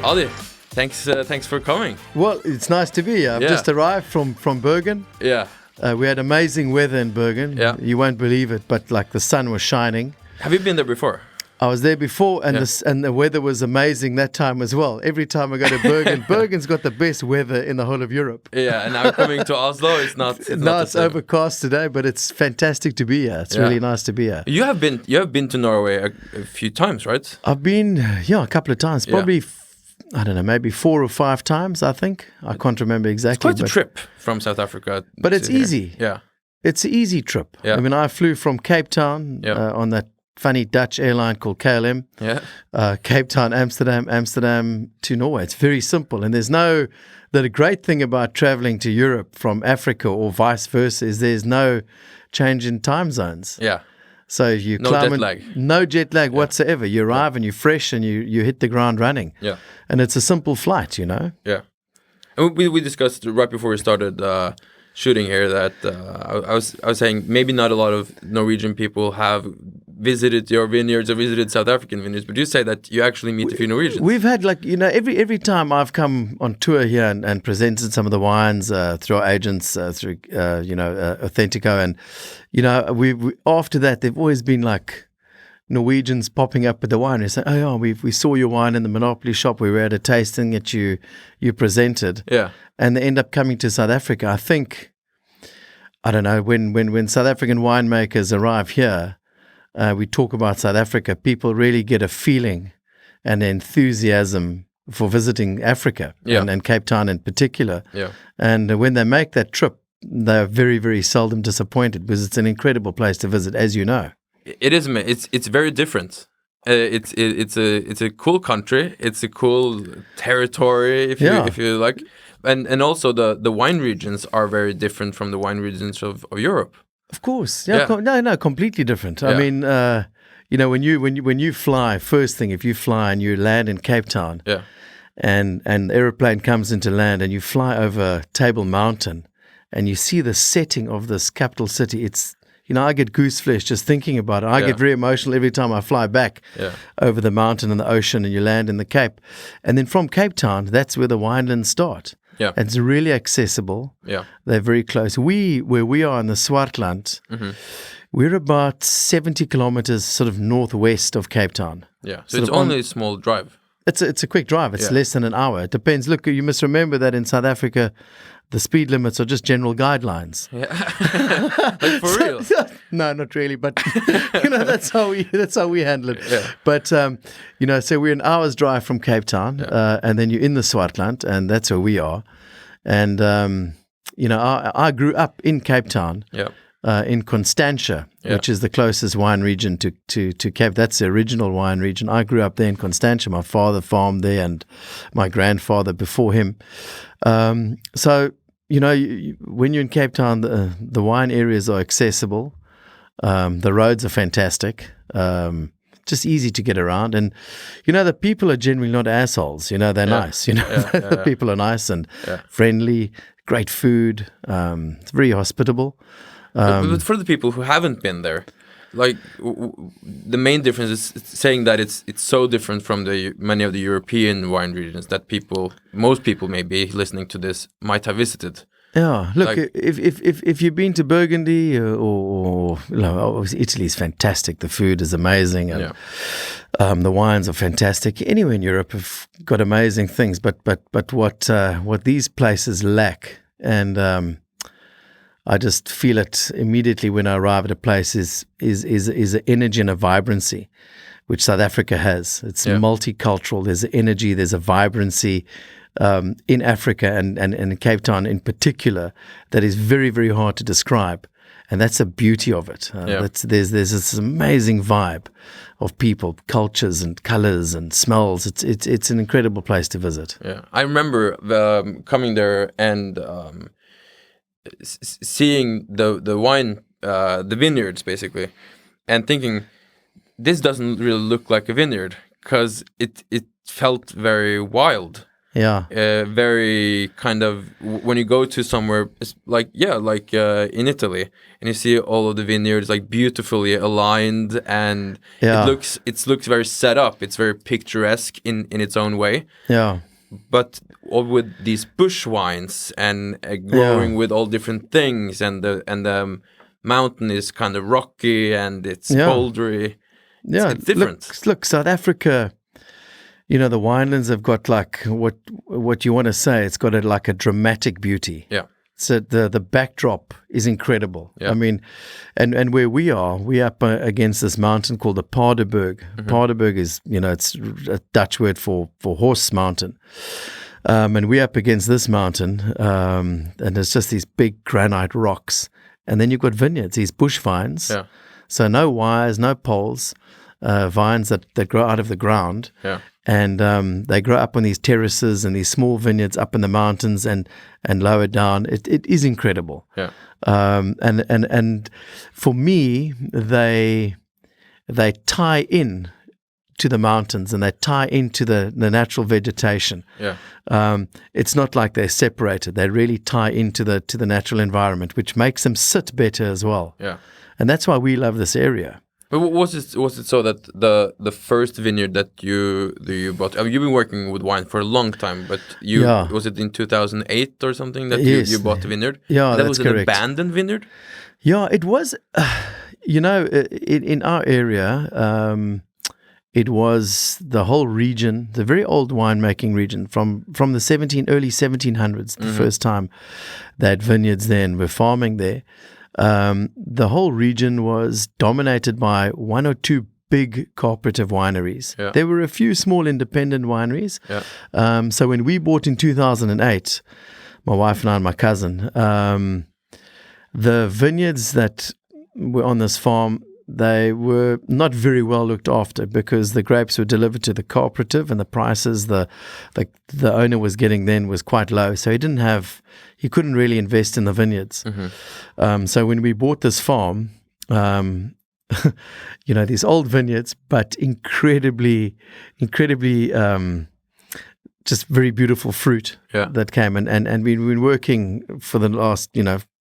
Ali, thanks for coming. Well, it's nice to be here. I've just arrived from Bergen. Yeah. We had amazing weather in Bergen. Yeah. You won't believe it, but like the sun was shining. Have you been there before? I was there before, and the weather was amazing that time as well. Every time I go to Bergen, Bergen's got the best weather in the whole of Europe. Yeah, and now coming to Oslo, it's not. It's overcast today, but it's fantastic to be here. It's really nice to be here. You have been to Norway a few times, right? I've been a couple of times, probably. I don't know, maybe 4 or 5 times, I think. I can't remember exactly. It's quite a trip from South Africa. But it's easy. Yeah. It's an easy trip. Yeah. I mean, I flew from Cape Town on that funny Dutch airline called KLM. Yeah. Cape Town, Amsterdam to Norway. It's very simple. And the great thing about traveling to Europe from Africa or vice versa is there's no change in time zones. Yeah. So you no climb jet lag. No jet lag whatsoever. You arrive and you're fresh and you hit the ground running. Yeah. And it's a simple flight, you know. Yeah. And we discussed right before we started shooting here that I was saying maybe not a lot of Norwegian people have visited your vineyards or visited South African vineyards, but you say that you actually meet a few Norwegians. We've had every time I've come on tour here and presented some of the wines through our agents, through Authentico, and we after that they've always been like Norwegians popping up at the winery saying, "Oh yeah, we saw your wine in the Monopoly shop. We were at a tasting that you presented." Yeah, and they end up coming to South Africa. I think, I don't know, when South African winemakers arrive here, we talk about South Africa. People really get a feeling and enthusiasm for visiting Africa and Cape Town in particular. Yeah, and when they make that trip, they're very, very seldom disappointed because it's an incredible place to visit, as you know. It is. It's very different. It's a cool country. It's a cool territory, if you like, and also the wine regions are very different from the wine regions of Europe. Of course, no, completely different. Yeah. I mean, when you fly, first thing, if you fly and you land in Cape Town, and the aeroplane comes into land and you fly over Table Mountain, and you see the setting of this capital city, it's. I get goose flesh just thinking about it. I get very emotional every time I fly back over the mountain and the ocean and you land in the Cape. And then from Cape Town, that's where the winelands start. Yeah. And it's really accessible. Yeah. They're very close. Where we are in the Swartland, we're about 70 kilometers sort of northwest of Cape Town. Yeah. So it's only a small drive. It's a quick drive. It's less than an hour. It depends. Look, you must remember that in South Africa, the speed limits are just general guidelines. Yeah, like for real. No, not really, but that's how we handle it. Yeah. But so we're an hour's drive from Cape Town, and then you're in the Swartland, and that's where we are. And I grew up in Cape Town. Yeah. In Constantia, which is the closest wine region to Cape. That's the original wine region. I grew up there in Constantia. My father farmed there and my grandfather before him. So, when you're in Cape Town, the wine areas are accessible. The roads are fantastic. Just easy to get around. And, the people are generally not assholes. They're nice. The people are nice and friendly, great food. It's very hospitable. But for the people who haven't been there, like the main difference is saying that it's so different from many of the European wine regions that most people maybe listening to this might have visited. Yeah, look, if you've been to Burgundy or Italy is fantastic. The food is amazing, and the wines are fantastic. Anywhere in Europe have got amazing things, but what these places lack, and I just feel it immediately when I arrive at a place is an energy and a vibrancy, which South Africa has. It's multicultural. There's an energy. There's a vibrancy in Africa and in Cape Town in particular that is very, very hard to describe. And that's the beauty of it. There's this amazing vibe of people, cultures and colors and smells. It's an incredible place to visit. Yeah, I remember coming there and seeing the wine, the vineyards basically, and thinking this doesn't really look like a vineyard because it felt very wild. Yeah. Very kind of when you go to somewhere like in Italy, and you see all of the vineyards like beautifully aligned, and Yeah. it looks very set up. It's very picturesque in its own way. Yeah. But all with these bush wines and growing with all different things, and the mountain is kind of rocky and it's bouldery. Yeah, it's different. Look, South Africa. You know, the winelands have got like what you want to say. It's got like a dramatic beauty. Yeah. So the backdrop is incredible. Yeah. I mean, and where we're up against this mountain called the Paardeberg. Paardeberg is, it's a Dutch word for horse mountain. And we're up against this mountain, and there's just these big granite rocks. And then you've got vineyards, these bush vines. Yeah. So no wires, no poles, vines that grow out of the ground. Yeah. And they grow up on these terraces and these small vineyards up in the mountains and lower down. It is incredible. Yeah. And for me, they tie in to the mountains, and they tie into the natural vegetation. Yeah. It's not like they're separated. They really tie into the natural environment, which makes them sit better as well. Yeah. And that's why we love this area. But was it so that the first vineyard that you bought? I mean, you've been working with wine for a long time, but was it in 2008 or something that you bought the vineyard? Yeah, that that's was correct. An abandoned vineyard. Yeah, it was. In our area, it was the whole region, the very old winemaking region from the early 1700s. The first time they had vineyards there and were farming there. The whole region was dominated by one or two big cooperative wineries. Yeah. There were a few small independent wineries. Yeah. So when we bought in 2008, my wife and I and my cousin, the vineyards that were on this farm, they were not very well looked after because the grapes were delivered to the cooperative, and the prices the owner was getting then was quite low. So he couldn't really invest in the vineyards. So when we bought this farm, these old vineyards, but incredibly just very beautiful fruit that came. And we've been working for the last,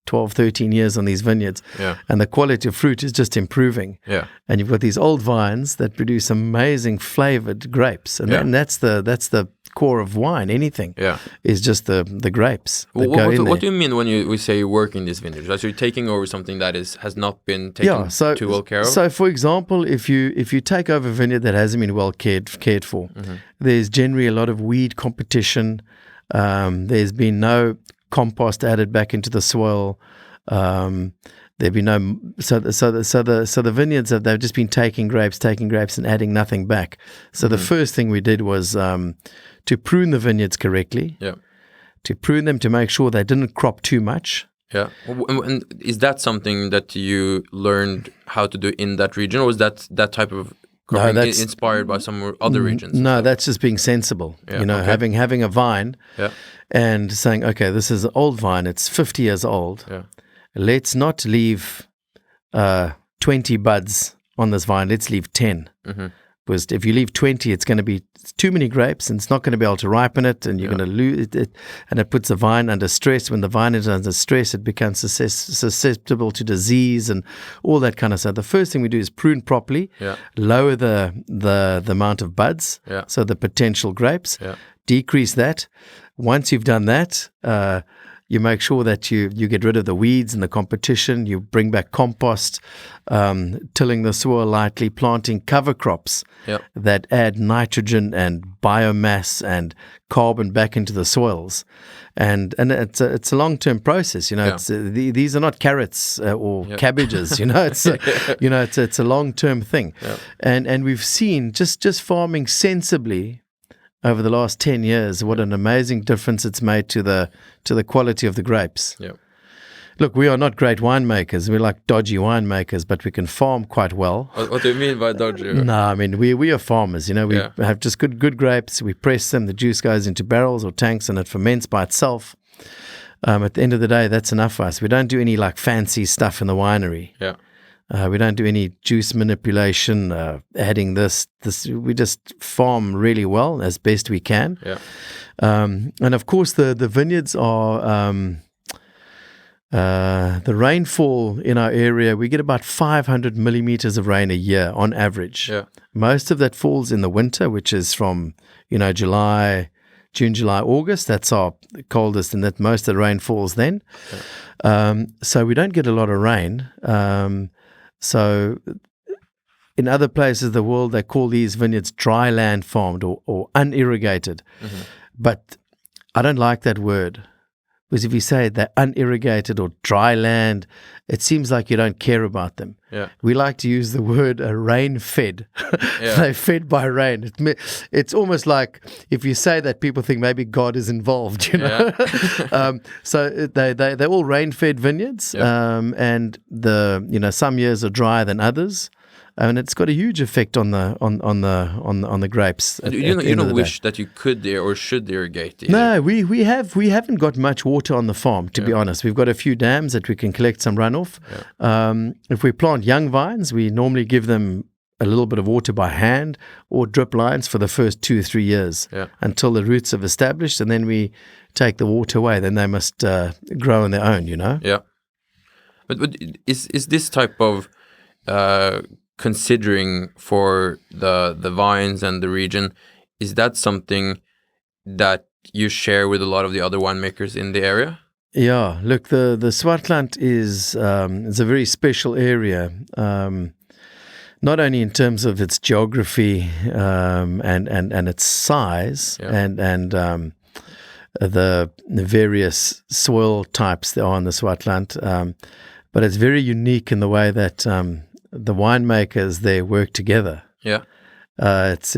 12, 13 years on these vineyards. Yeah. And the quality of fruit is just improving. Yeah. And you've got these old vines that produce amazing flavored grapes. And that's the core of wine. Anything is just the grapes that go in there. What do you mean when we say you work in these vineyards? Like, so you're taking over something that has not been taken too well care of? So, for example, if you take over a vineyard that hasn't been well cared for, there's generally a lot of weed competition. There's been no compost added back into the soil. There'd be no so the vineyards they've just been taking grapes and adding nothing back. So the first thing we did was to prune the vineyards correctly. Yeah. To prune them to make sure they didn't crop too much. Yeah. And is that something that you learned how to do in that region, or was that type of cropping inspired by some other regions? No, that's just being sensible. Yeah, having a vine. Yeah. And saying, okay, this is an old vine. It's 50 years old. Yeah. Let's not leave 20 buds on this vine. Let's leave 10. Because if you leave 20, it's going to be too many grapes, and it's not going to be able to ripen it, and you're going to lose it. And it puts the vine under stress. When the vine is under stress, it becomes susceptible to disease and all that kind of stuff. The first thing we do is prune properly, lower the amount of buds, so the potential grapes, decrease that. Once you've done that, you make sure that you get rid of the weeds and the competition. You bring back compost, tilling the soil lightly, planting cover crops that add nitrogen and biomass and carbon back into the soils. And it's a long-term process. These are not carrots or cabbages. It's a long-term thing. And we've seen just farming sensibly over the last 10 years, what an amazing difference it's made to the quality of the grapes. Yeah. Look, we are not great winemakers. We're like dodgy winemakers, but we can farm quite well. What do you mean by dodgy? No, I mean, we are farmers. We have just good grapes. We press them. The juice goes into barrels or tanks, and it ferments by itself. At the end of the day, that's enough for us. We don't do any like fancy stuff in the winery. Yeah. We don't do any juice manipulation, adding this. We just farm really well as best we can. Yeah. And of course, the vineyards are the rainfall in our area. We get about 500 millimeters of rain a year on average. Yeah. Most of that falls in the winter, which is from June, July, August. That's our coldest, and that most of the rain falls then. Yeah. So we don't get a lot of rain. So in other places of the world, they call these vineyards dry land farmed or unirrigated. Mm-hmm. But I don't like that word, because if you say they're unirrigated or dry land, it seems like you don't care about them. Yeah. We like to use the word rain-fed. Yeah. They're fed by rain. It's almost like if you say that, people think maybe God is involved, Yeah. So they're all rain-fed vineyards, and some years are drier than others. And it's got a huge effect on the grapes. You don't wish that you could or should irrigate either. No, we haven't got much water on the farm, to be honest. We've got a few dams that we can collect some runoff. Yeah. If we plant young vines, we normally give them a little bit of water by hand or drip lines for the first 2 or 3 years until the roots have established, and then we take the water away. Then they must grow on their own, Yeah. But is this type of considering for the vines and the region, is that something that you share with a lot of the other winemakers in the area? Yeah, look, the Swartland is a very special area, not only in terms of its geography and its size and the various soil types there are in the Swartland, but it's very unique in the way that the winemakers there work together. Yeah, it's.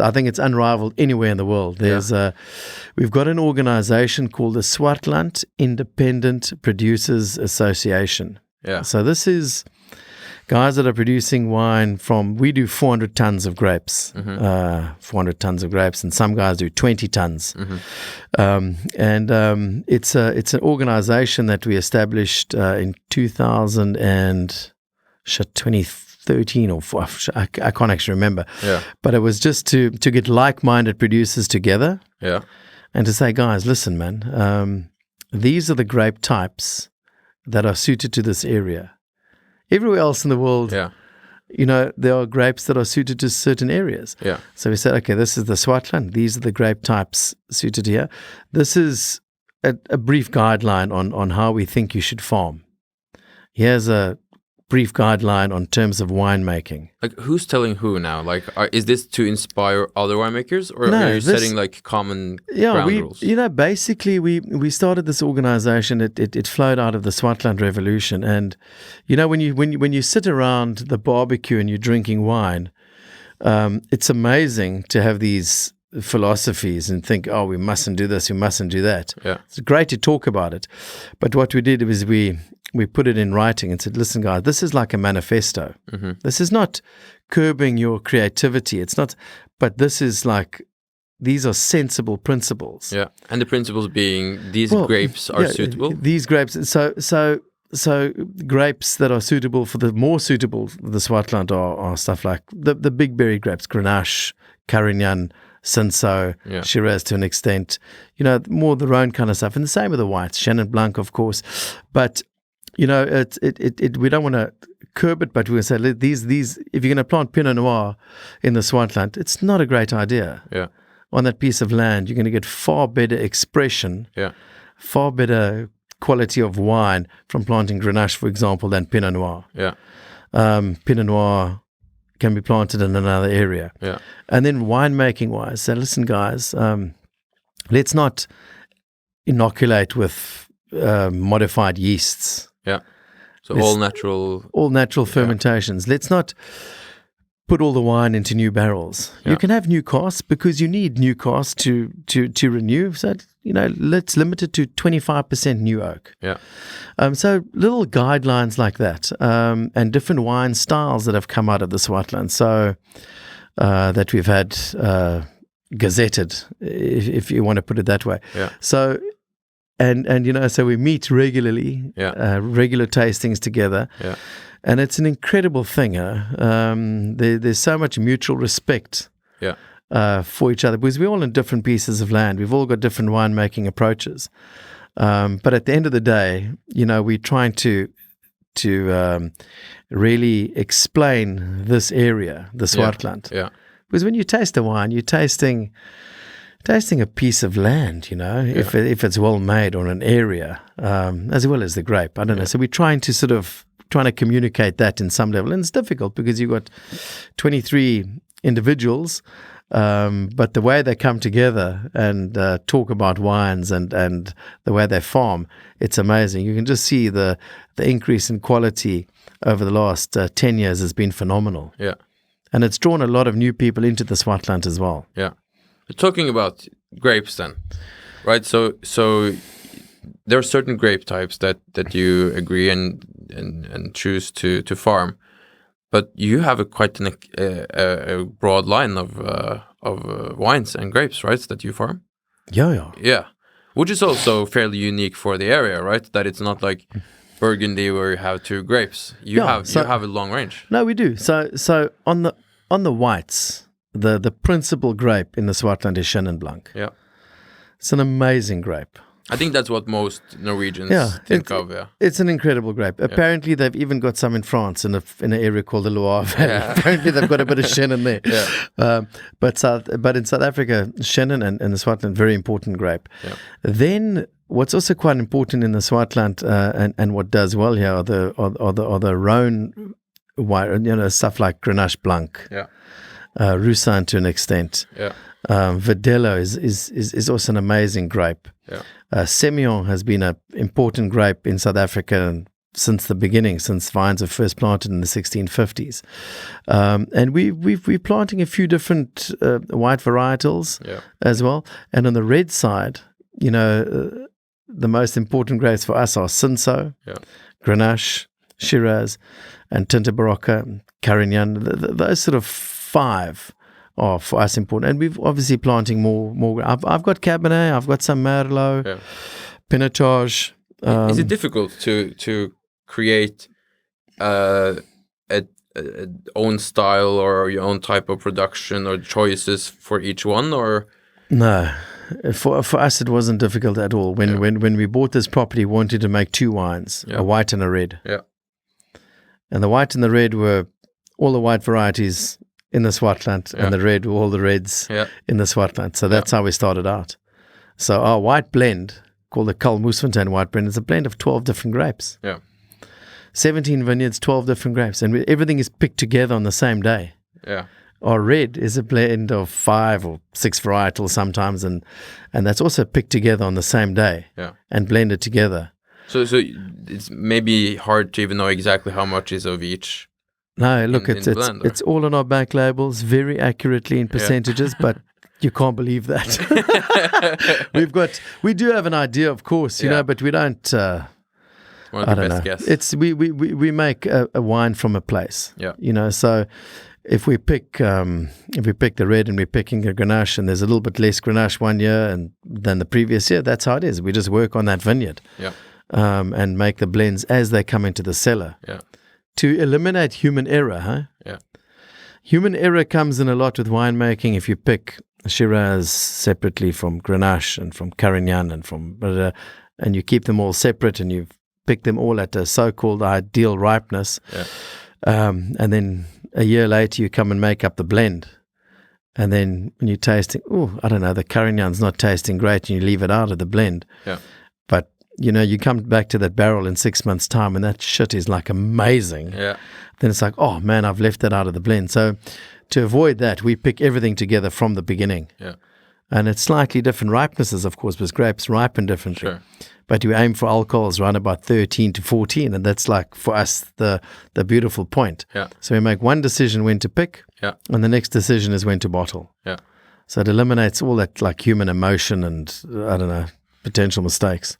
I think it's unrivaled anywhere in the world. We've got an organization called the Swartland Independent Producers Association. Yeah. So this is guys that are producing wine we do 400 tons of grapes, 400 tons of grapes, and some guys do 20 tons. Mm-hmm. It's an organization that we established in 2013 or I can't actually remember. Yeah. But it was just to get like-minded producers together. Yeah. And to say, guys, listen, man, these are the grape types that are suited to this area. Everywhere else in the world, there are grapes that are suited to certain areas. Yeah. So we said, okay, this is the Swartland. These are the grape types suited here. This is a brief guideline on how we think you should farm. Here's a brief guideline on terms of winemaking. Like, who's telling who now? Like, is this to inspire other winemakers, or are you setting like common ground rules? Basically, we started this organization. It flowed out of the Swartland Revolution, and when you sit around the barbecue and you're drinking wine, it's amazing to have these philosophies and think, oh, we mustn't do this, we mustn't do that. Yeah. It's great to talk about it, but what we did was we put it in writing and said, listen, guys, this is like a manifesto. Mm-hmm. This is not curbing your creativity. It's not, but this is like, these are sensible principles. Yeah. And the principles being these grapes are suitable? These grapes. So grapes that are suitable for the Swartland are stuff like the big berry grapes, Grenache, Carignan, Cinsault, Shiraz to an extent, more the Rhone kind of stuff. And the same with the whites, Chenin Blanc, of course. But we don't want to curb it, but we say these. If you're going to plant Pinot Noir in the Swartland, it's not a great idea. Yeah. On that piece of land, you're going to get far better expression, far better quality of wine from planting Grenache, for example, than Pinot Noir. Yeah. Pinot Noir can be planted in another area. Yeah. And then winemaking wise, so listen, guys, let's not inoculate with modified yeasts. Yeah. So all natural fermentations. Let's not put all the wine into new barrels. Yeah. You can have new casks because you need new casks to renew. So let's limit it to 25% new oak. Yeah. So little guidelines like that, and different wine styles that have come out of the Swartland. So that we've had gazetted, if you want to put it that way. Yeah. So. And so we meet regularly, regular tastings together. Yeah. And it's an incredible thing. There's so much mutual respect for each other, because we're all in different pieces of land. We've all got different winemaking approaches. But at the end of the day, we're trying to really explain this area, the Swartland. Yeah. Because when you taste a wine, you're tasting a piece of land, if it's well made, or an area, as well as the grape. I don't know. So we're trying to communicate that in some level. And it's difficult because you've got 23 individuals, but the way they come together and talk about wines and the way they farm, it's amazing. You can just see the increase in quality over the last 10 years has been phenomenal. Yeah. And it's drawn a lot of new people into the Swartland as well. Yeah. Talking about grapes then, right? So there are certain grape types that you agree and choose to farm, but you have quite a broad line of wines and grapes, right? That you farm. Yeah. Which is also fairly unique for the area, right? That it's not like Burgundy where you have 2 grapes. You have a long range. No, we do. So on the whites, the principal grape in the Swartland is Chenin Blanc. Yeah. It's an amazing grape. I think that's what most Norwegians think of. Yeah, it's an incredible grape. Apparently, they've even got some in France in an area called the Loire Valley. Yeah. Apparently, they've got a bit of Chenin there. Yeah. But in South Africa, Chenin and the Swartland, very important grape. Yeah. Then what's also quite important in the Swartland and what does well here are the Rhone wine, stuff like Grenache Blanc, Roussanne to an extent. Yeah. Verdelho is also an amazing grape. Yeah. Semillon has been an important grape in South Africa since the beginning, since vines were first planted in the 1650s. And we're planting a few different white varietals as well. And on the red side, the most important grapes for us are Cinsault, Grenache, Shiraz, and Tinta Barocca, Carignan. Those sort of 5 are for us important, and we've obviously planting more. I've got Cabernet, I've got some Merlot, Pinotage. Is it difficult to create a own style or your own type of production or choices for each one, or? No, for us it wasn't difficult at all. When we bought this property, we wanted to make 2 wines, a white and a red. Yeah, and the white and the red were all the white varieties in the Swartland, and the red were all the reds in the Swartland. So that's how we started out. So our white blend, called the Kull Moosfontein white blend, is a blend of 12 different grapes. Yeah. 17 vineyards, 12 different grapes. And everything is picked together on the same day. Yeah. Our red is a blend of 5 or 6 varietals sometimes, and that's also picked together on the same day and blended together. So it's maybe hard to even know exactly how much is of each. No, look, it's all on our back labels, very accurately in percentages, but you can't believe that. We do have an idea, of course, you know, but we don't. One of the best guess. It's we make a wine from a place. Yeah. So if we pick the red and we're picking a Grenache, and there's a little bit less Grenache one year than the previous year, that's how it is. We just work on that vineyard. Yeah. And make the blends as they come into the cellar. Yeah. To eliminate human error, huh? Yeah. Human error comes in a lot with winemaking. If you pick Shiraz separately from Grenache and from Carignan and you keep them all separate, and you pick them all at a so-called ideal ripeness, and then a year later you come and make up the blend, and then when you're tasting, I don't know, the Carignan's not tasting great, and you leave it out of the blend. Yeah. But you come back to that barrel in 6 months' time, and that shit is like amazing. Yeah. Then it's like, oh man, I've left that out of the blend. So to avoid that, we pick everything together from the beginning. Yeah. And it's slightly different ripenesses, of course, because grapes ripen differently. Sure. But we aim for alcohols around about 13 to 14, and that's like, for us, the beautiful point. Yeah. So we make one decision when to pick, and the next decision is when to bottle. Yeah. So it eliminates all that like human emotion and, I don't know, potential mistakes.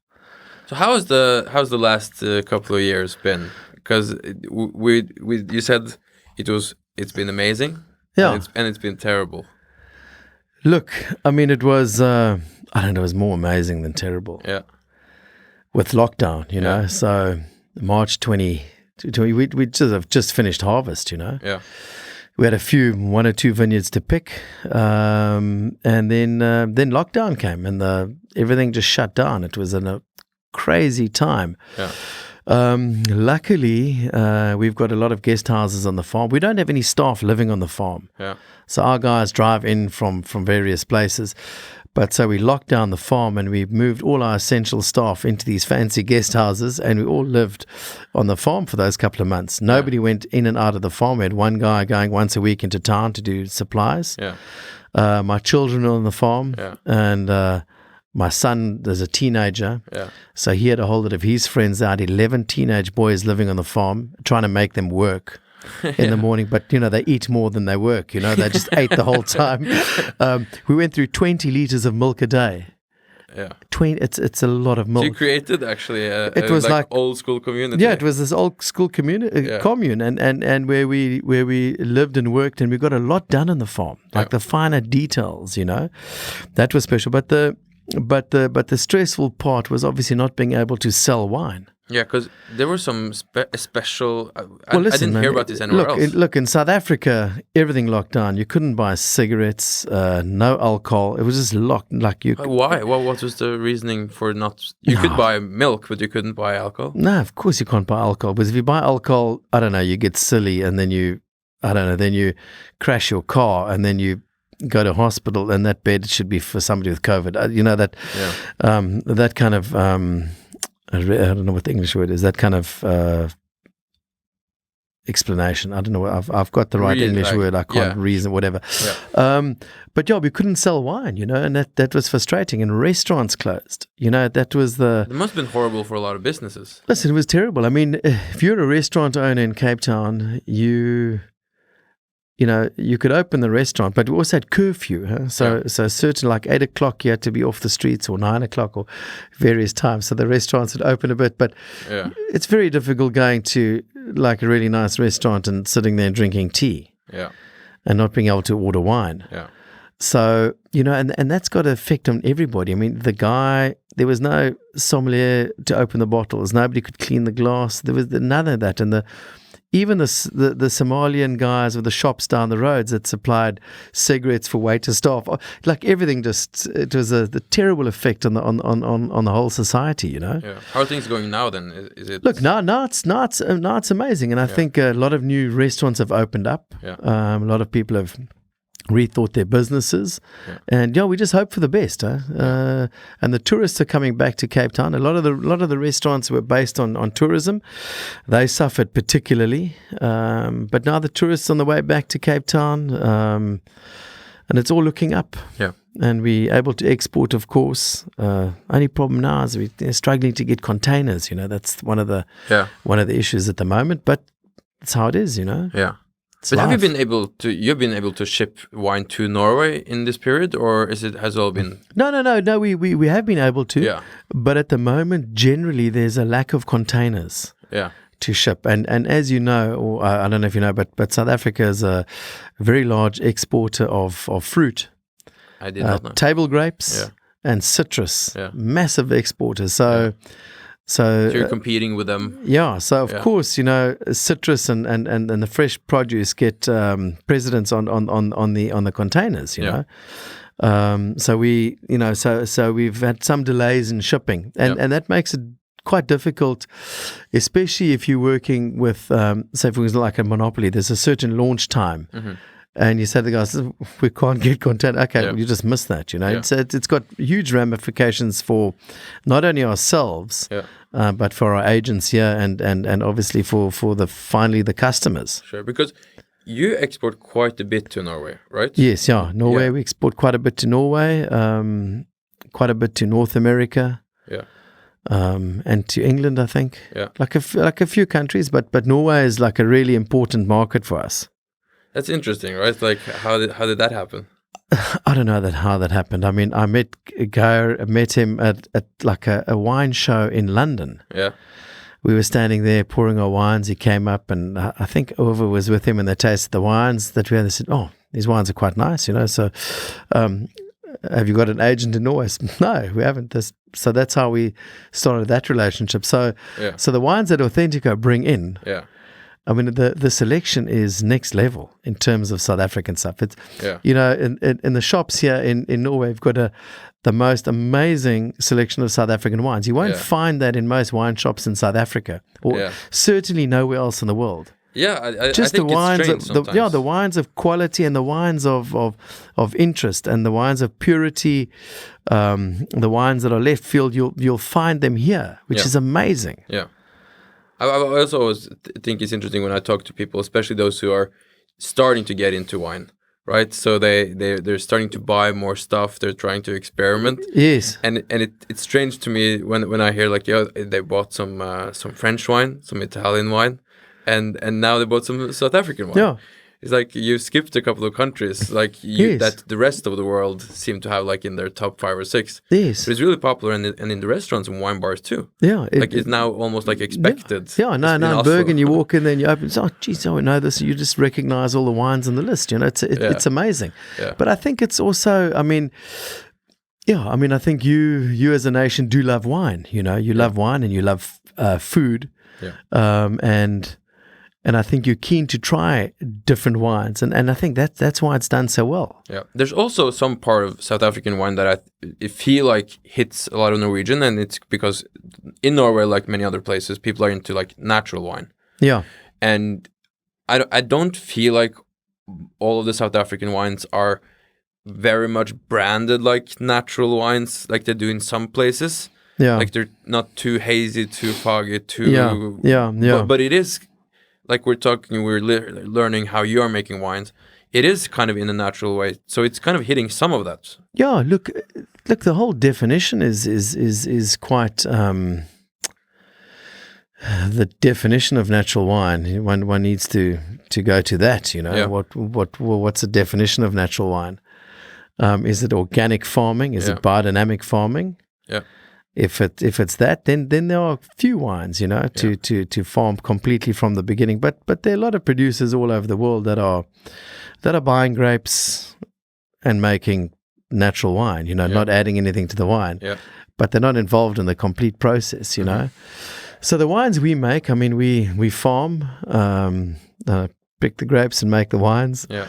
So how's the last couple of years been? Because you said it's been amazing, and it's been terrible. Look, I mean, it was I don't know, it was more amazing than terrible. Yeah. With lockdown, you know. So March 2020, We just finished harvest, Yeah. We had one or two vineyards to pick, and then lockdown came and everything just shut down. It was a crazy time. Yeah. Luckily, we've got a lot of guest houses on the farm. We don't have any staff living on the farm. Yeah. So our guys drive in from various places. But so we locked down the farm and we moved all our essential staff into these fancy guest houses, and we all lived on the farm for those couple of months. Nobody went in and out of the farm. We had one guy going once a week into town to do supplies. Yeah. My children were on the farm, and my son, there's a teenager. Yeah. So he had a whole lot of his friends out, 11 teenage boys living on the farm, trying to make them work in the morning. But, they eat more than they work, They just ate the whole time. We went through 20 liters of milk a day. Yeah. It's a lot of milk. So you created actually it was like old school community. Yeah, it was this old school commune, and where we lived and worked, and we got a lot done on the farm, like the finer details, That was special. But the stressful part was obviously not being able to sell wine. Yeah, because there were some special. I didn't hear about this anywhere else. Look, in South Africa, everything locked down. You couldn't buy cigarettes, no alcohol. It was just locked. Like you. Why? What was the reasoning for not? You could buy milk, but you couldn't buy alcohol. No, of course you can't buy alcohol. Because if you buy alcohol, I don't know, you get silly, and then then you crash your car, and then you go to hospital, and that bed should be for somebody with COVID. That kind of. I don't know what the English word is. That kind of explanation. I don't know. I've got the right English word. I can't reason, whatever. Yeah. But we couldn't sell wine, and that was frustrating. And restaurants closed. That was It must have been horrible for a lot of businesses. Listen, it was terrible. I mean, if you're a restaurant owner in Cape Town, you could open the restaurant, but we also had curfew. Huh? So certain, like 8 o'clock, you had to be off the streets, or 9 o'clock, or various times. So the restaurants would open a bit, but it's very difficult going to like a really nice restaurant and sitting there and drinking tea, and not being able to order wine. Yeah. So and that's got an effect on everybody. I mean, there was no sommelier to open the bottles. Nobody could clean the glass. There was none of that, and even the Somalian guys with the shops down the roads that supplied cigarettes for waiter staff, like everything, it was the terrible effect on the whole society, Yeah. How are things going now then? Is it? Look, now it's amazing, and I think a lot of new restaurants have opened up. Yeah. A lot of people have rethought their businesses, and we just hope for the best. And the tourists are coming back to Cape Town. A lot of the restaurants were based on tourism. They suffered particularly, but now the tourists on the way back to Cape Town, and it's all looking up. Yeah. And we're able to export, of course. Only problem now is we're struggling to get containers. That's one of the issues at the moment. But that's how it is. Yeah. It's but life. you've been able to ship wine to Norway in this period, or has it all been? No. We have been able to. Yeah. But at the moment, generally, there's a lack of containers. Yeah. To ship, and as you know, or I don't know if you know, but South Africa is a very large exporter of fruit. I did not know. Table grapes and citrus, massive exporters. So you're competing with them. Yeah. So of course, citrus and the fresh produce get precedence on the containers. So we've had some delays in shipping, and that makes it quite difficult, especially if you're working with, say, for example, like a monopoly. There's a certain launch time. Mm-hmm. And you say to the guys, we can't get content. Okay, you just miss that, It's got huge ramifications for not only ourselves, but for our agents here and obviously for finally the customers. Sure, because you export quite a bit to Norway, right? Yes, Norway, we export quite a bit to Norway, quite a bit to North America. Yeah. And to England, I think. Yeah. Like a few countries, but Norway is like a really important market for us. That's interesting, right? Like, how did that happen? I don't know how that happened. I mean, I met him at like a wine show in London. Yeah. We were standing there pouring our wines. He came up, and I think Ove was with him, and they tasted the wines that we had. They said, "Oh, these wines are quite nice," So have you got an agent in Norway? No, we haven't. So that's how we started that relationship. So the wines that Authentico bring in, I mean, the selection is next level in terms of South African stuff. It's, you know, in the shops here in Norway, we've got the most amazing selection of South African wines. You won't find that in most wine shops in South Africa, or certainly nowhere else in the world. Yeah, I Just think the wines, it's strange sometimes. the wines of quality and the wines of interest and the wines of purity, the wines that are left field. You'll find them here, which is amazing. Yeah. I also always think it's interesting when I talk to people, especially those who are starting to get into wine, right? So they're starting to buy more stuff. They're trying to experiment. Yes. And it's strange to me when I hear like, they bought some French wine, some Italian wine, and now they bought some South African wine. Yeah. It's like you skipped a couple of countries, like that the rest of the world seem to have like in their top 5 or 6. Yes. But it's really popular and in the restaurants and wine bars too. Yeah. It's now almost like expected. Yeah, no, in Bergen you walk in there and you open, oh, geez, I know this. You just recognize all the wines on the list. You know, it's amazing. Yeah. But I think it's also, I mean, I think you as a nation do love wine. You know, you love wine and you love food. Yeah. And I think you're keen to try different wines, and I think that's why it's done so well. Yeah, there's also some part of South African wine that I feel like hits a lot of Norwegian, and it's because in Norway, like many other places, people are into like natural wine. Yeah, and I don't feel like all of the South African wines are very much branded like natural wines, like they do in some places. Yeah, like they're not too hazy, too foggy, too yeah. But it is. Like we're learning how you are making wines. It is kind of in a natural way, so it's kind of hitting some of that. Yeah, look. The whole definition is quite. The definition of natural wine. One needs to go to that. You know, what's the definition of natural wine? Is it organic farming? Is it biodynamic farming? Yeah. If it's that, then there are few wines, you know, to farm completely from the beginning. But there are a lot of producers all over the world that are buying grapes and making natural wine, you know, not adding anything to the wine. Yeah. But they're not involved in the complete process, you know. So the wines we make, I mean, we farm, pick the grapes and make the wines. Yeah.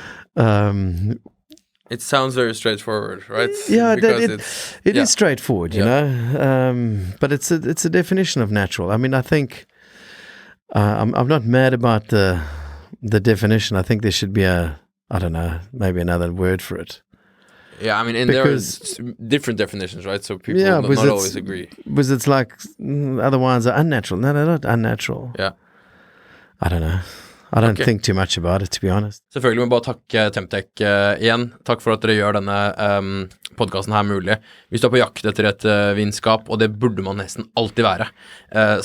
It sounds very straightforward, right? Yeah, it is straightforward, you know. But it's a definition of natural. I mean, I think I'm not mad about the definition. I think there should be maybe another word for it. Yeah, I mean, and there are different definitions, right? So people not always agree. Because it's like other wines are unnatural. No, they're not unnatural. Yeah. I don't know. I don't think too much about it, to be honest. Selvfølgelig må jeg bare takke Temptec igjen. Takk for at dere gjør denne podcasten her mulig. Hvis du er på jakt etter et vinskap, og det burde man nesten alltid være,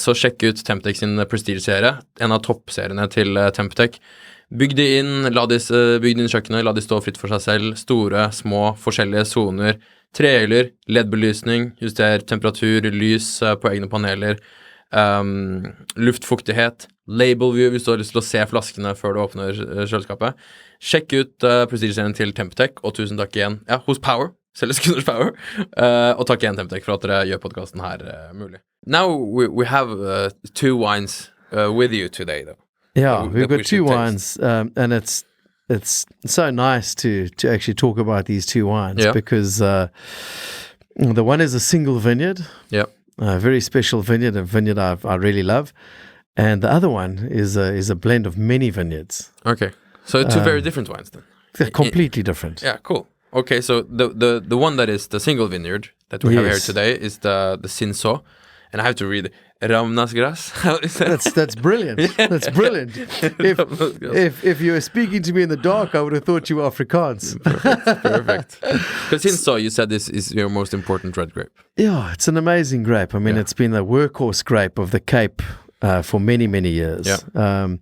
så sjekk ut Temptec sin Prestige-serie, en av toppseriene til Temptec. Bygg de inn, bygg de inn i kjøkkenet, la de stå fritt for seg selv. Store, små, forskjellige zoner, trehyller, LED-belysning, juster temperatur, lys på egne paneler, luftfuktighet, label view hvis du har lyst til å se flaskene før du åpner kjøleskapet. Sjekk ut Prestige-serien til Temptec, og tusen takk igjen hos Power, Selges Kunders Power, og takk igjen Temptec for at dere gjør podcasten her mulig. Now we have 2 wines with you today though. Yeah, we've got 2 wines, and it's so nice to actually talk about these 2 wines because the one is a single vineyard. Yeah. A very special vineyard, a vineyard I really love, and the other one is a blend of many vineyards. Okay, so 2 very different wines then. They're completely different. Yeah, cool. Okay, so the one that is the single vineyard that we have here today is the Sinso, and I have to read Ramnasgras. That's brilliant. That's brilliant. If you were speaking to me in the dark, I would have thought you were Afrikaans. Perfect. Because Sinso, you said this is your most important red grape. Yeah, it's an amazing grape. I mean, it's been the workhorse grape of the Cape for many, many years. Yeah.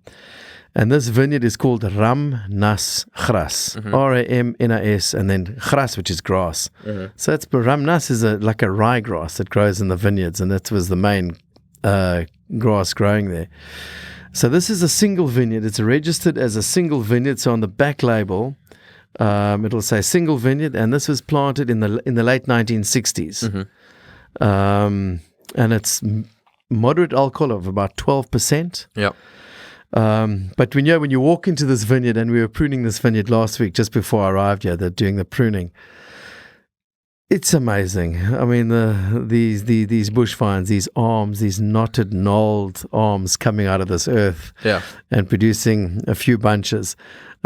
And this vineyard is called Ramnas Gras, Ramnas, and then Gras, which is grass. So Ramnas is like a ryegrass that grows in the vineyards, and that was the main grass growing there. So this is a single vineyard. It's registered as a single vineyard. So on the back label, It'll say single vineyard, and this was planted in the late 1960s. And it's moderate alcohol of about 12%. Yeah. But when you walk into this vineyard, and we were pruning this vineyard last week just before I arrived here, they're doing the pruning. It's amazing. I mean, these bush vines, these arms, these knotted, gnarled arms coming out of this earth, and producing a few bunches.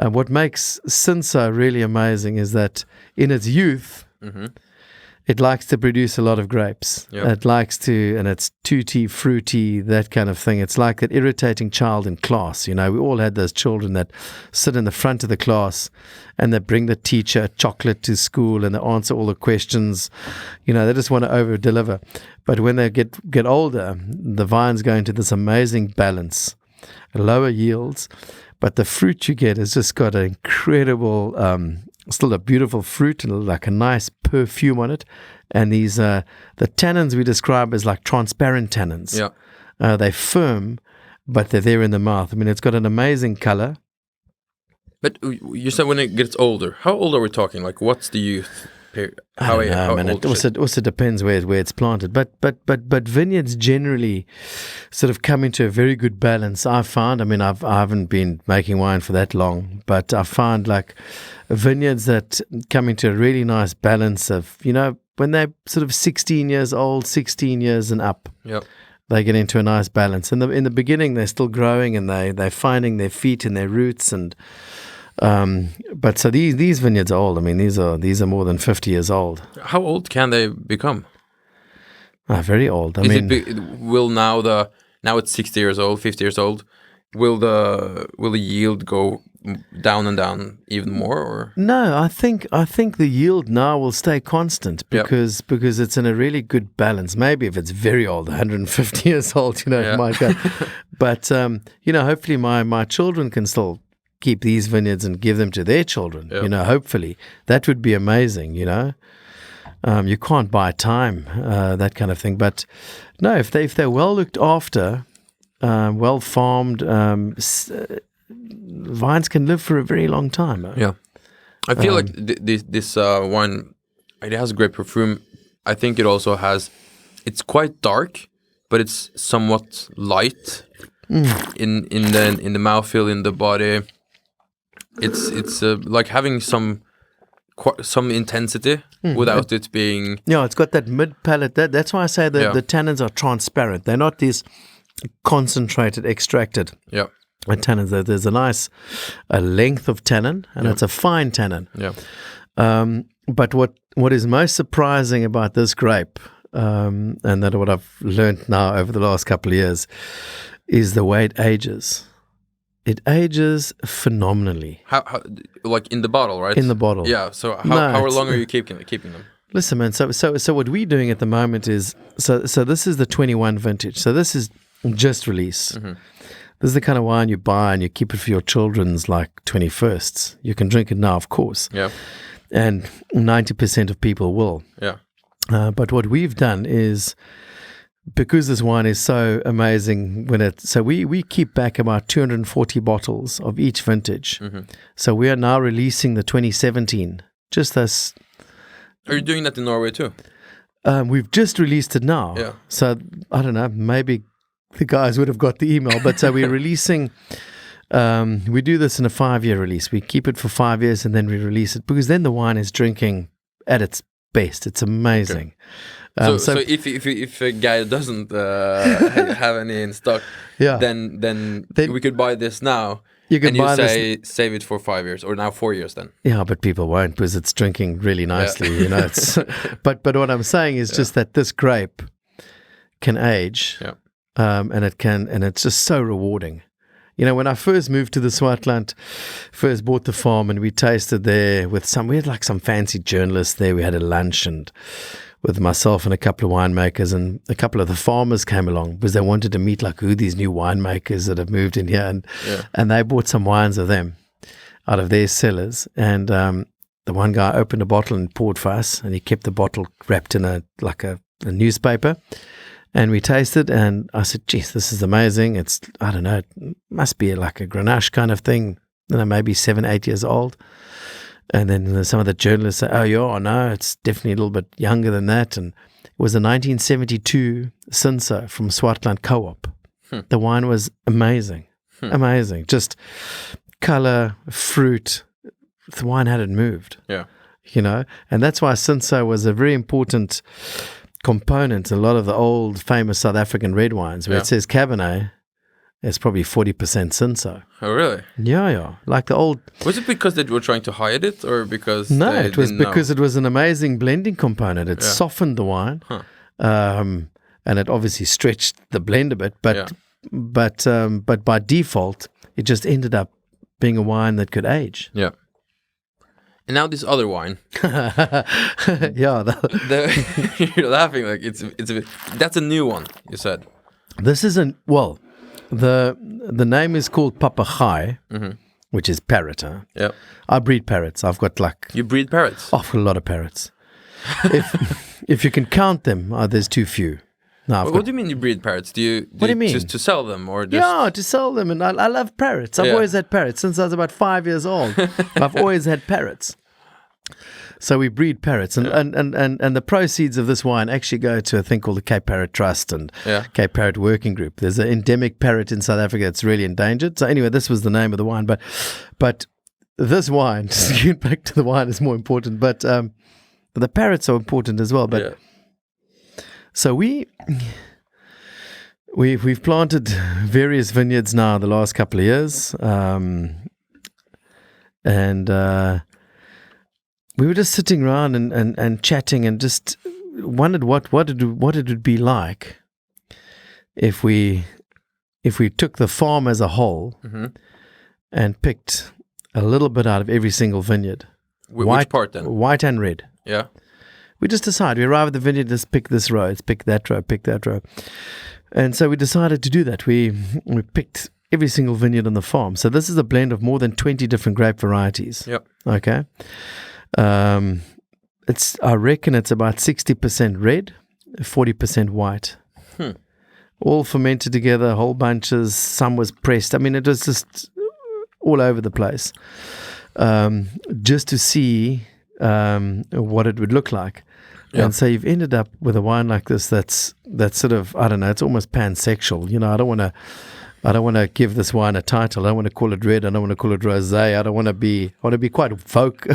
What makes Cinsault really amazing is that in its youth, it likes to produce a lot of grapes. It likes to, and it's tutti, fruity, that kind of thing. It's like that irritating child in class. You know, we all had those children that sit in the front of the class and they bring the teacher a chocolate to school and they answer all the questions. You know, they just want to over-deliver. But when they get older, the vines go into this amazing balance, lower yields, but the fruit you get has just got an incredible... still a beautiful fruit and like a nice perfume on it. And these, the tannins we describe as like transparent tannins. Yeah. They're firm, but they're there in the mouth. I mean, it's got an amazing color. But you said when it gets older. How old are we talking? Like, what's the youth period? How old it also depends where it's planted. But vineyards generally sort of come into a very good balance. I've found. I mean, I haven't been making wine for that long, but I found like vineyards that come into a really nice balance of, you know, when they're sort of 16 years old, 16 years and up. Yep. They get into a nice balance. In the beginning, they're still growing and they're finding their feet and their roots and. But so these vineyards are old. I mean, these are more than 50 years old. How old can they become? Very old. Now it's 60 years old, 50 years old. Will the yield go down and down even more, or? No, I think the yield now will stay constant because it's in a really good balance. Maybe if it's very old, 150 years old, you know, it might go. But you know, hopefully my children can still keep these vineyards and give them to their children. You know, hopefully that would be amazing. You know, you can't buy time, that kind of thing. But no, if they're well looked after, well farmed, vines can live for a very long time. Yeah, I feel like this wine, it has great perfume. I think it also has. It's quite dark, but it's somewhat light in the mouthfeel, in the body. It's like having some intensity without it being. Yeah, it's got that mid palate. That's why I say the tannins are transparent. They're not these concentrated, extracted. Yeah. Tannins. There's a nice length of tannin, and it's a fine tannin. Yeah. But what is most surprising about this grape, and that what I've learned now over the last couple of years, is the way it ages. It ages phenomenally. How like in the bottle, right? In the bottle. Yeah. So how long are you keeping them? Listen, man. So what we're doing at the moment is so this is the 21 vintage. So this is just release. Mm-hmm. This is the kind of wine you buy and you keep it for your children's like 21sts. You can drink it now, of course. Yeah. And 90% of people will. Yeah. But what we've done is, because this wine is so amazing, so we keep back about 240 bottles of each vintage. Mm-hmm. So we are now releasing the 2017. Just this. Are you doing that in Norway too? We've just released it now. Yeah. So I don't know, maybe the guys would have got the email, but so we're releasing. We do this in a 5-year release. We keep it for 5 years and then we release it, because then the wine is drinking at its best. It's amazing. Okay. So if a guy doesn't have any in stock, then we could buy this now. You can buy this, save it for 5 years, or now 4 years then. Yeah, but people won't, because it's drinking really nicely. You know, it's. But what I'm saying is just that this grape can age, and it's just so rewarding. You know, when I first moved to the Swartland, first bought the farm, and we tasted there we had like some fancy journalists there. We had a lunch and with myself and a couple of winemakers, and a couple of the farmers came along because they wanted to meet like who these new winemakers that have moved in here, and they bought some wines of them out of their cellars, and the one guy opened a bottle and poured for us, and he kept the bottle wrapped in a newspaper, and we tasted, and I said, geez, this is amazing. It's, I don't know, it must be like a Grenache kind of thing, maybe 7-8 years old. And then some of the journalists say, oh, yeah, no, it's definitely a little bit younger than that. And it was a 1972 Cinsault from Swartland Co-op. The wine was amazing. Amazing. Just color, fruit. The wine hadn't moved. Yeah. You know, and that's why Cinsault was a very important component in a lot of the old famous South African red wines, where it says Cabernet, it's probably 40% Cinsault. Oh, really? Yeah. Like the old... Was it because they were trying to hide it, or because No, they it was didn't because know? it was an amazing blending component. It softened the wine, and it obviously stretched the blend a bit, but by default, it just ended up being a wine that could age. Yeah. And now this other wine. Yeah. You're laughing like it's a bit, that's a new one, you said. This isn't, well, the name is called Papegaai, which is parrot. Huh? Yeah. I breed parrots. I've got like... You breed parrots? I've got a lot of parrots. If you can count them, there's too few. No, what do you mean you breed parrots? What do you mean? Just to sell them, or just... Yeah, to sell them. And I love parrots. I've always had parrots. Since I was about 5 years old, I've always had parrots. So we breed parrots, and the proceeds of this wine actually go to a thing called the Cape Parrot Trust and Cape Parrot Working Group. There's an endemic parrot in South Africa that's really endangered. So anyway, this was the name of the wine. But this wine, just to get back to the wine, is more important. But the parrots are important as well. But so we've planted various vineyards now the last couple of years, and we were just sitting around and chatting, and just wondered what it would be like if we took the farm as a whole and picked a little bit out of every single vineyard. Which part then? White and red. Yeah. We just decided, we arrive at the vineyard, let's pick this row, let's pick that row, pick that row. And so we decided to do that. We picked every single vineyard on the farm. So this is a blend of more than 20 different grape varieties. Yep. Okay. I reckon it's about 60% red, 40% white. All fermented together, whole bunches. Some was pressed. I mean, it was just all over the place, just to see what it would look like. Yeah. And so you've ended up with a wine like this that's sort of, I don't know, it's almost pansexual. You know, I don't want to give this wine a title. I don't want to call it red. I don't want to call it rosé. I want to be quite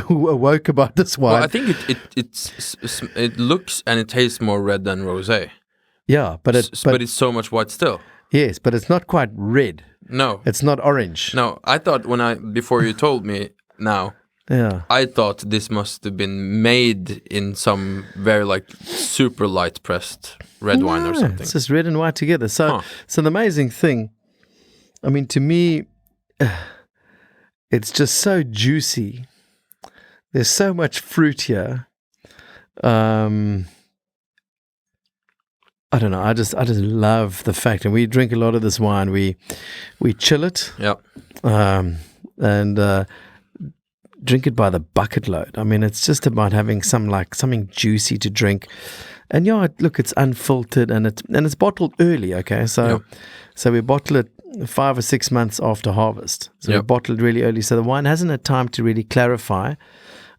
woke about this wine. Well, I think it looks and it tastes more red than rosé. Yeah, but it's so much white still. Yes, but it's not quite red. No, it's not orange. No, I thought before you told me now. Yeah, I thought this must have been made in some very like super light pressed red wine or something. It's just red and white together. So the amazing thing, I mean, to me, it's just so juicy. There's so much fruit here. I don't know. I just love the fact, and we drink a lot of this wine. We chill it. Yeah. And drink it by the bucket load. I mean, it's just about having something juicy to drink. And look, it's unfiltered and it's bottled early. Okay, so we bottle it 5 or 6 months after harvest. So we bottle it really early, so the wine hasn't had time to really clarify.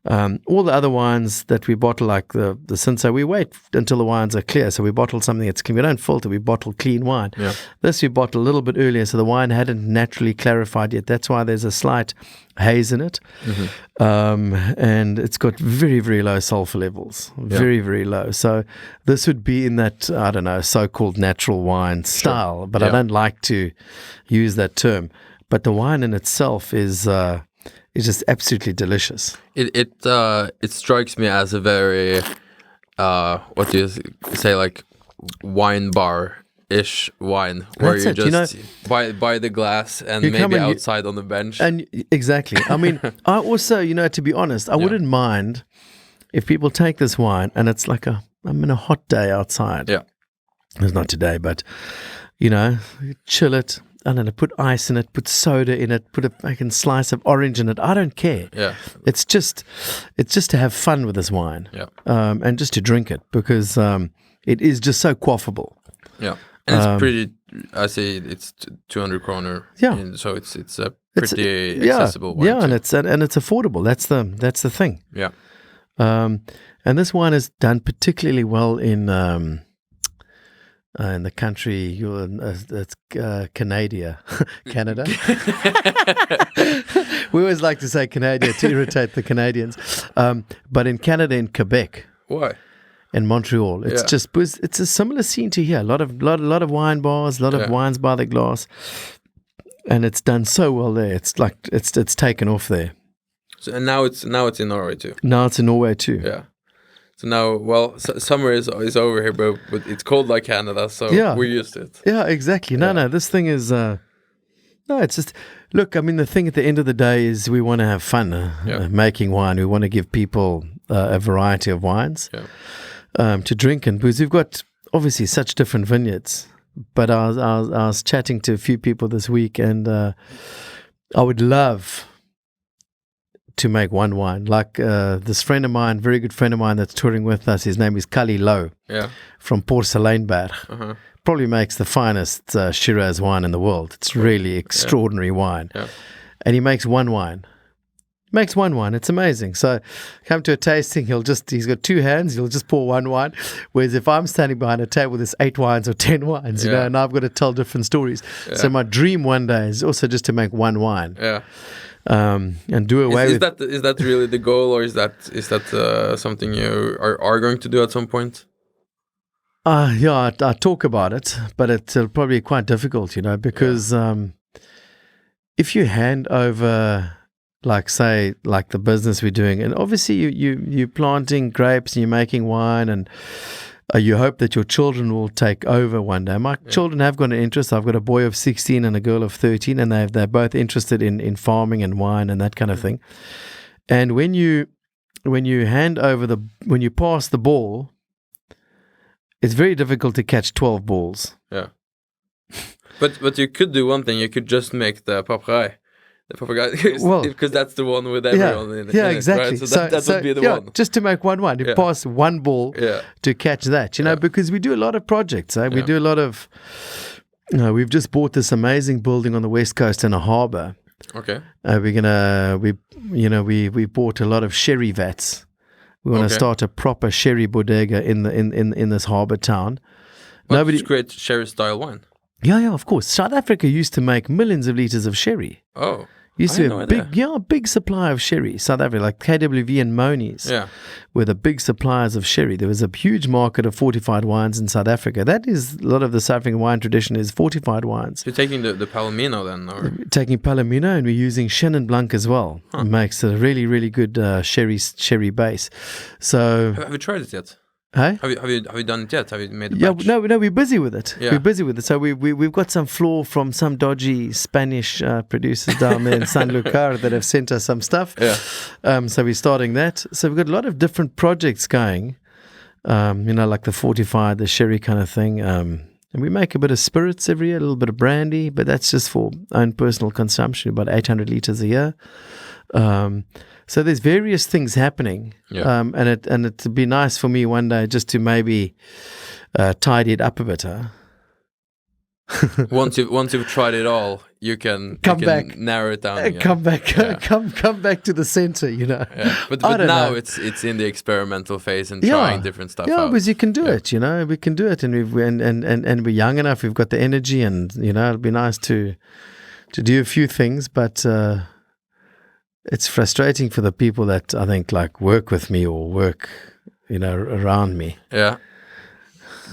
All the other wines that we bottle, like the Cinsault, we wait until the wines are clear. So we bottle something that's clean. We don't filter, we bottle clean wine. Yeah. This we bottle a little bit earlier, so the wine hadn't naturally clarified yet. That's why there's a slight haze in it. Mm-hmm. And it's got very, very low sulfur levels. Very, very low. So this would be in that, I don't know, so-called natural wine style. But I don't like to use that term. But the wine in itself is just absolutely delicious. It strikes me as a very what do you say, like wine bar-ish wine, where you just buy the glass and maybe outside on the bench. And exactly. I mean, I also, to be honest, I wouldn't mind if people take this wine and it's like I'm in a hot day outside. Yeah, it's not today, but chill it. I don't know, put ice in it, put soda in it, put a fucking slice of orange in it. I don't care. Yeah, it's just to have fun with this wine. Yeah, and just to drink it because it is just so quaffable. Yeah, And it's pretty. I say it's 200 kroner. Yeah. So it's a pretty accessible wine. Yeah, too. and it's affordable. That's the thing. Yeah. And this wine is done particularly well in the country. It's Canada. Canada. We always like to say Canada to irritate the Canadians, but in Canada, in Quebec. Why? In Montreal, it's a similar scene to here. A lot of wine bars, a lot of wines by the glass, and it's done so well there. It's like it's taken off there. So, and now it's in Norway too. Now it's in Norway too. Yeah. So now, summer is over here, but it's cold like Canada, so we're used to it. Yeah, exactly. No, this thing is. It's just look. I mean, the thing at the end of the day is we want to have fun making wine. We want to give people a variety of wines. Yeah. To drink and booze. We've got obviously such different vineyards, but I was chatting to a few people this week, and I would love to make one wine. Like this friend of mine, very good friend of mine that's touring with us, his name is Kali Low from Porseleinberg. Uh-huh. Probably makes the finest Shiraz wine in the world. It's really extraordinary wine. Yeah. And he makes one wine. It's amazing. So come to a tasting, he's got two hands, he'll just pour one wine. Whereas if I'm standing behind a table, there's 8 wines or 10 wines, you know, and I've got to tell different stories. Yeah. So my dream one day is also just to make one wine. Yeah. And do away with... Is that really the goal, or is that something you are going to do at some point? I talk about it, but it's probably quite difficult, you know, because if you hand over... like the business we're doing, and obviously you're planting grapes and you're making wine, and you hope that your children will take over one day. My children have got an interest. I've got a boy of 16 and a girl of 13, and they're both interested in farming and wine and that kind of thing. And when you hand over when you pass the ball, it's very difficult to catch 12 balls. Yeah. But you could do one thing. You could just make the papegaai. The papegaai, because that's the one with everyone in it. Yeah, exactly. Right? So that would be the one. Just to make one. You pass one ball to catch that, you know, because we do a lot of projects. We do a lot of, we've just bought this amazing building on the west coast in a harbour. Okay. We bought a lot of sherry vats. We want to start a proper sherry bodega in this harbour town. Nobody create sherry style wine. Yeah, of course. South Africa used to make millions of litres of sherry. Oh. Used to have big supply of sherry. South Africa, like KWV and Moni's, were the big suppliers of sherry. There was a huge market of fortified wines in South Africa. That is, a lot of the South African wine tradition is fortified wines. You're taking the Palomino then? Or? Taking Palomino, and we're using Chenin Blanc as well. Huh. It makes a really, really good sherry base. So, have you tried it yet? Hey? Have you done it yet? Have you made a batch? No, we're busy with it. Yeah. We're busy with it. So we've got some floor from some dodgy Spanish producers down there in San Lucar that have sent us some stuff. Yeah. So we're starting that. So we've got a lot of different projects going. Like the fortified, the sherry kind of thing. And we make a bit of spirits every year, a little bit of brandy, but that's just for own personal consumption, about 800 litres a year. So there's various things happening, and it'd be nice for me one day just to maybe tidy it up a bit. Huh? Once you've tried it all, you can back, narrow it down. Again. Come back to the center, you know. Yeah. But now it's in the experimental phase and trying different stuff. Yeah, out. because you can do it, you know. We can do it, and we're young enough. We've got the energy, and you know, it'd be nice to do a few things, but. It's frustrating for the people that I think like work with me or work, you know, around me. Yeah.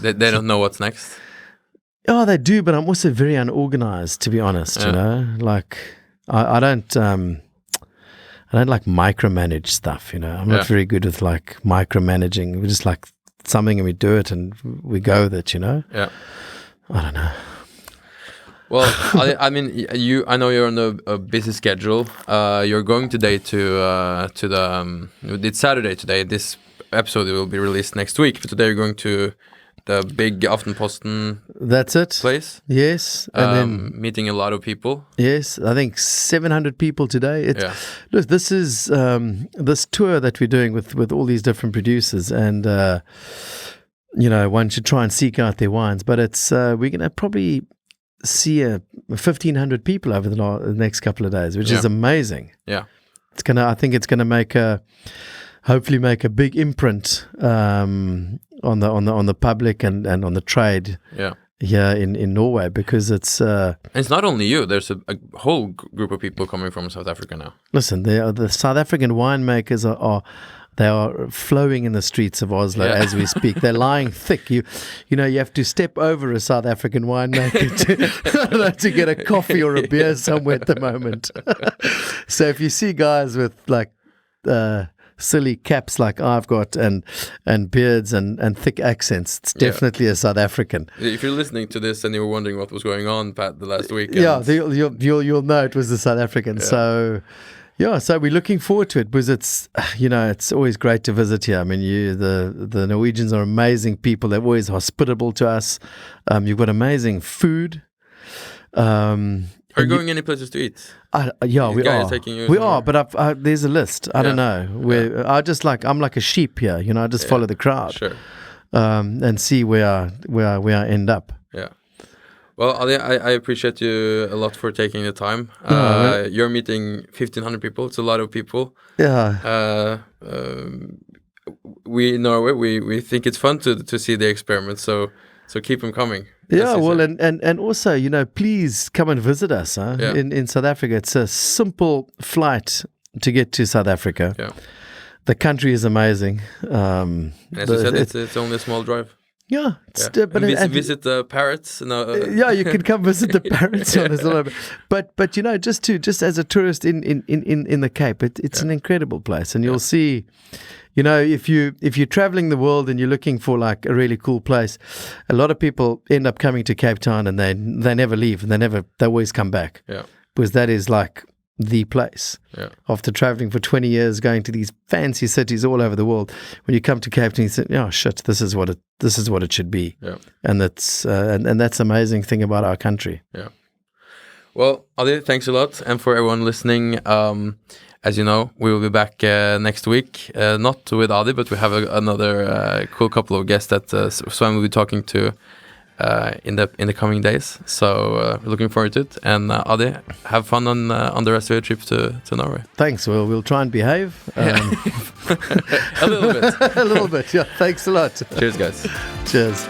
They don't know what's next. Oh, they do, but I'm also very unorganized, to be honest. You know, like I don't like micromanage stuff. You know, I'm not very good with like micromanaging. We just like something and we do it and we go with it. You know. Yeah. I don't know. Well, I mean, I know you're on a busy schedule. You're going today to the. It's Saturday today. This episode will be released next week. But today you're going to the big Aftenposten. That's it. Place. Yes, and then meeting a lot of people. Yes, I think 700 people today. Look, this is this tour that we're doing with all these different producers, and one should try and seek out their wines. But it's we're going to probably see 1,500 people over the next couple of days, which is amazing. Yeah, I think it's going to hopefully make a big imprint on the public and on the trade. Yeah. Here in Norway, because it's not only you. There's a whole group of people coming from South Africa now. Listen, the South African winemakers are flowing in the streets of Oslo as we speak. They're lying thick. You have to step over a South African winemaker to get a coffee or a beer somewhere at the moment. So if you see guys with like silly caps like I've got and beards and thick accents, it's definitely a South African. If you're listening to this and you were wondering what was going on, Pat, the last week, you'll know it was the South African. So we're looking forward to it, because it's always great to visit here. I mean, the Norwegians are amazing people. They're always hospitable to us. You've got amazing food. Are you going any places to eat? We are. We are, but there's a list. I don't know. I'm like a sheep here. I just follow the crowd. Sure. And see where I end up. Yeah. Well, Ali, I appreciate you a lot for taking the time. You're meeting 1,500 people. It's a lot of people. Yeah. We in Norway, we think it's fun to see the experiments. So keep them coming. Yeah, well, and also, please come and visit us in South Africa. It's a simple flight to get to South Africa. Yeah. The country is amazing. As you said, it's only a small drive. Yeah. Visit the parrots. You can come visit the parrots. But just as a tourist in the Cape, it's an incredible place, and you'll see. If you're traveling the world and you're looking for like a really cool place, a lot of people end up coming to Cape Town and they never leave, and they always come back. Yeah. Because that is like the place. Yeah. After traveling for 20 years, going to these fancy cities all over the world, when you come to Cape Town, you think, oh shit, this is what it should be. Yeah. And that's the amazing thing about our country. Yeah. Well, Ali, thanks a lot, and for everyone listening. As you know, we will be back next week, not with Adi, but we have another cool couple of guests that Swan will be talking to in the coming days. So we're looking forward to it. And Adi, have fun on the rest of your trip to Norway. Thanks. Well, we'll try and behave. A little bit. A little bit. Yeah. Thanks a lot. Cheers, guys. Cheers.